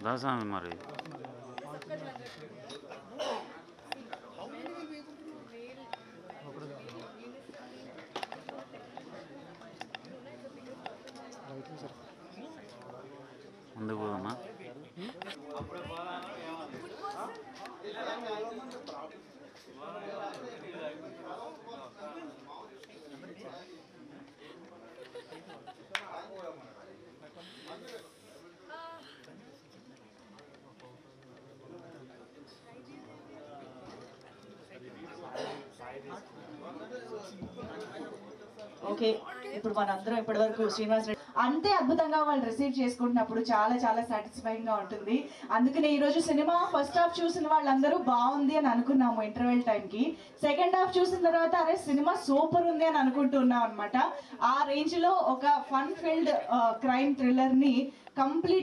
దాసామి మరి ముందుకు పోదమ్మా. ఓకే, ఇప్పుడు మనందరం ఇప్పటి వరకు శ్రీనివాస్ రెడ్డి అంతే అద్భుతంగా వాళ్ళు రిసీవ్ చేసుకుంటున్నప్పుడు చాలా చాలా సాటిస్ఫైయింగ్ గా ఉంటుంది. అందుకనే ఈ రోజు సినిమా ఫస్ట్ హాఫ్ చూసిన వాళ్ళందరూ బాగుంది అని అనుకున్నాము ఇంటర్వెల్ టైం కి. సెకండ్ హాఫ్ చూసిన తర్వాత అరే సినిమా సూపర్ ఉంది అని అనుకుంటున్నాం అనమాట. ఆ రేంజ్ లో ఒక ఫన్ ఫిల్డ్ క్రైమ్ థ్రిల్లర్ ని కంప్లీట్